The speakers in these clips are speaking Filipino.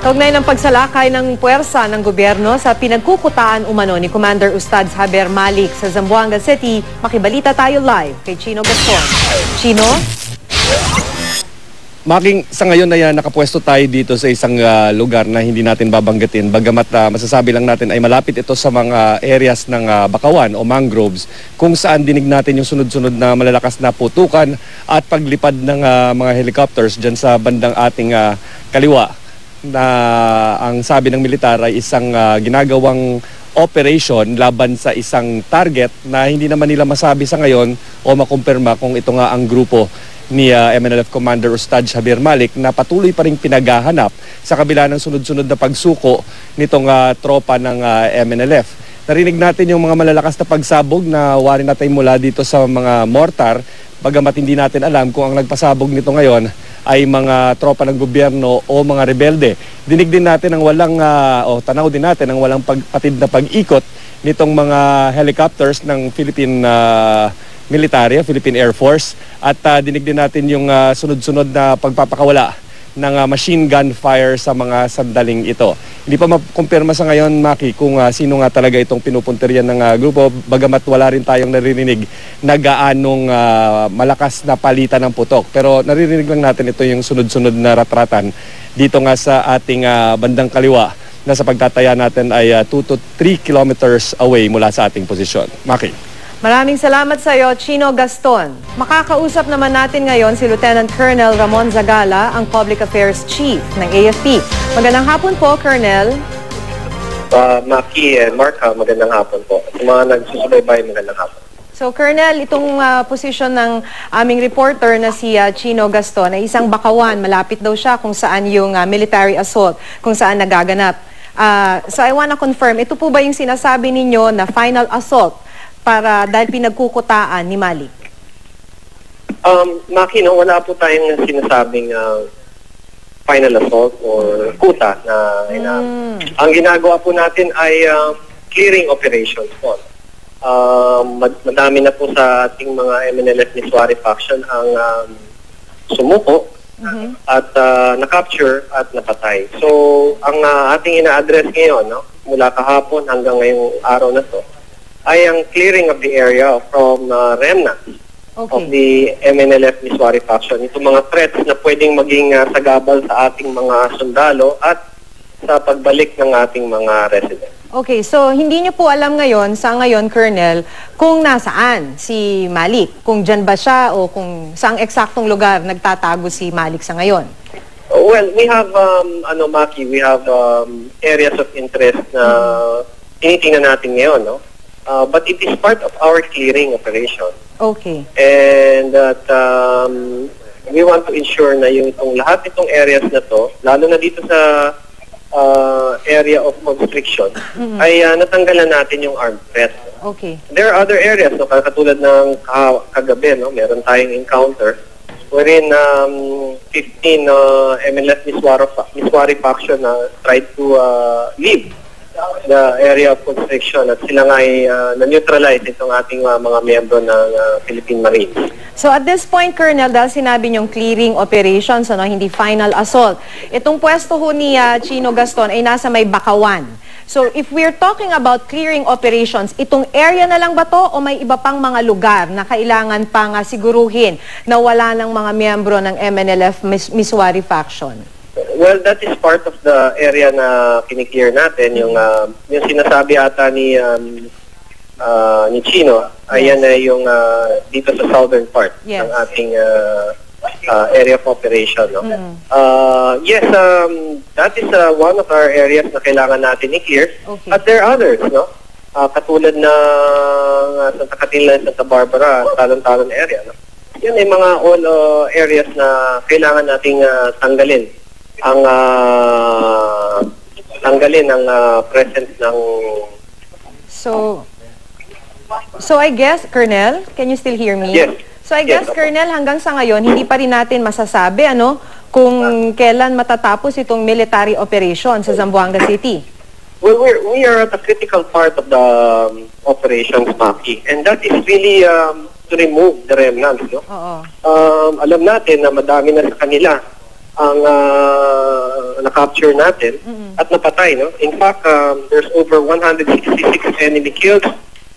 Kaugnay ng pagsalakay ng puwersa ng gobyerno sa pinagkukutaan umano ni Commander Ustad Javier Malik sa Zamboanga City, makibalita tayo live kay Chino Gaston. Chino? Making sa ngayon na nakapwesto tayo dito sa isang lugar na hindi natin babanggitin. Bagamat masasabi lang natin ay malapit ito sa mga areas ng bakawan o mangroves kung saan dinig natin yung sunod-sunod na malalakas na putukan at paglipad ng mga helicopters dyan sa bandang ating kaliwa. Na ang sabi ng militar ay isang ginagawang operation laban sa isang target na hindi naman nila masabi sa ngayon o makumpirma kung ito nga ang grupo ni MNLF Commander Ustad Javier Malik na patuloy pa rin pinaghahanap sa kabila ng sunod-sunod na pagsuko nitong tropa ng MNLF. Narinig natin yung mga malalakas na pagsabog na wari natin mula dito sa mga mortar, bagamat hindi natin alam kung ang nagpasabog nito ngayon ay mga tropa ng gobyerno o mga rebelde. Dinig din natin ang walang, tanaw din natin ang walang patid na pag-ikot nitong mga helicopters ng Philippine Military, Philippine Air Force. At dinig din natin yung sunod-sunod na pagpapakawala ng machine gun fire sa mga sandaling ito. Hindi pa makumpirma sa ngayon, Maki, kung sino nga talaga itong pinupunterian ng grupo, bagamat wala rin tayong naririnig na gaanong malakas na palitan ng putok. Pero naririnig lang natin ito yung sunod-sunod na ratratan dito nga sa ating bandang kaliwa na sa pagtataya natin ay 2 to 3 kilometers away mula sa ating posisyon. Maki. Maraming salamat sa iyo, Chino Gaston. Makakausap naman natin ngayon si Lieutenant Colonel Ramon Zagala, ang Public Affairs Chief ng AFP. Magandang hapon po, Colonel. Maki and Mark, magandang hapon po. Yung mga nagsusubaybay, magandang hapon. So, Colonel, itong posisyon ng aming reporter na si Chino Gaston ay isang bakawan. Malapit daw siya kung saan yung military assault, kung saan nagaganap. So, I wanna confirm, ito po ba yung sinasabi ninyo na final assault para dahil pinagkukutaan ni Malik? Maki, no, wala po tayong sinasabing final assault or kuta na ang ginagawa po natin ay clearing operations po. Madami na po sa ating mga MNLF Miswari faction ang sumuko at na-capture at napatay. So, ang ating ina-address ngayon, no, mula kahapon hanggang ngayong araw na to, ay ang clearing of the area from remnants of the MNLF Miswari faction. Ito mga threats na pwedeng maging sagabal sa ating mga sundalo at sa pagbalik ng ating mga residents. Okay, so hindi niyo po alam ngayon, sa ngayon, Colonel, kung nasaan si Malik? Kung dyan ba siya o kung saang eksaktong lugar nagtatago si Malik sa ngayon? Well, we have, Maki, we have areas of interest na tinitingnan natin ngayon, no? But it is part of our clearing operation. Okay. And that we want to ensure na yung lahat itong areas na to, lalo na dito sa area of constriction, ay natanggalan natin yung armed threat. Okay. There are other areas, no, katulad ng kagabi, no, meron tayong encounter wherein 15 MNLF Miswari faction tried to leave the area of constriction at sila nga ay na-neutralize itong ating mga miyembro ng Philippine Marines. So at this point, Colonel, dahil sinabi niyong clearing operations, hindi final assault, itong pwesto ho ni Chino Gaston ay nasa may bakawan. So if we're talking about clearing operations, itong area na lang ba to o may iba pang mga lugar na kailangan pang siguruhin na wala ng mga miyembro ng MNLF Miswari faction? Well, that is part of the area na kiniklear natin. Yung sinasabi ata ni Chino, ayan na yung dito sa southern part ng ating area of operation. No? Yes, that is one of our areas na kailangan natin i-clear. Okay. But there are others, no? Katulad na Santa Catalina, Santa Barbara, Talon-Talon area. No? Yan ay mga all areas na kailangan nating tanggalin ang presence ng... So I guess, Colonel, can you still hear me? Yes. So I guess, Colonel, hanggang sa ngayon, hindi pa rin natin masasabi, kung kailan matatapos itong military operation sa Zamboanga City. Well, we are at a critical part of the operations, Maki, and that is really to remove the remnants. No? Alam natin na madami na sa kanila ang na-capture natin at napatay. No? In fact, there's over 166 enemy killed.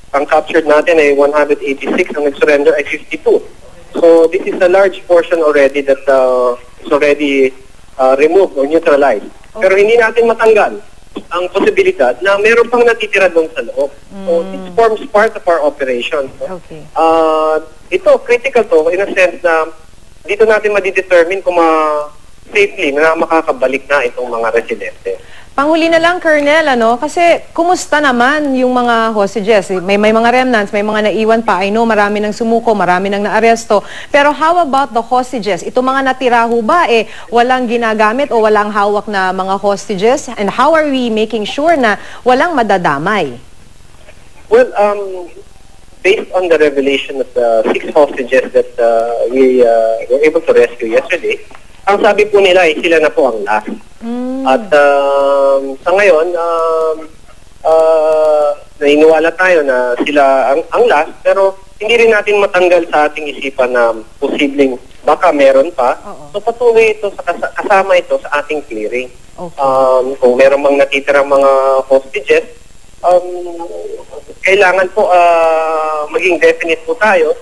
Ang captured natin ay 186, ang nag-surrender ay 52. So this is a large portion already that is already removed or neutralized. Pero hindi natin matanggal ang posibilidad na meron pang natitira doon sa loob. So this forms part of our operation. No? Okay. Ito, critical to in a sense na dito natin madidetermine kung safely na makakabalik na itong mga residente. Panghuli na lang, Colonel, kasi kumusta naman yung mga hostages? May mga remnants, may mga naiwan pa. I know marami nang sumuko, marami nang naaresto. Pero how about the hostages? Ito mga natira ho ba, walang ginagamit o walang hawak na mga hostages? And how are we making sure na walang madadamay? Well, based on the revelation of the 6 hostages that we were able to rescue yesterday, ang sabi po nila ay sila na po ang last. At sa ngayon, naniniwala tayo na sila ang last, pero hindi rin natin matanggal sa ating isipan na posibleng baka meron pa. So patuloy ito, kasama ito sa ating clearing. Okay. Kung meron mang natitirang mga hostages, kailangan po maging definite po tayo.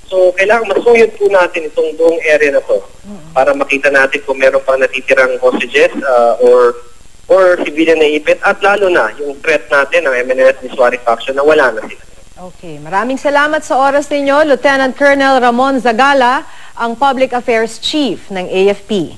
So, kailangan masuyod po natin itong buong area na to para makita natin kung meron pang natitirang hostages or civilian na ipit at lalo na yung threat natin ng MNLF Nisuari faction na wala na sila. Okay. Maraming salamat sa oras ninyo, Lieutenant Colonel Ramon Zagala, ang Public Affairs Chief ng AFP.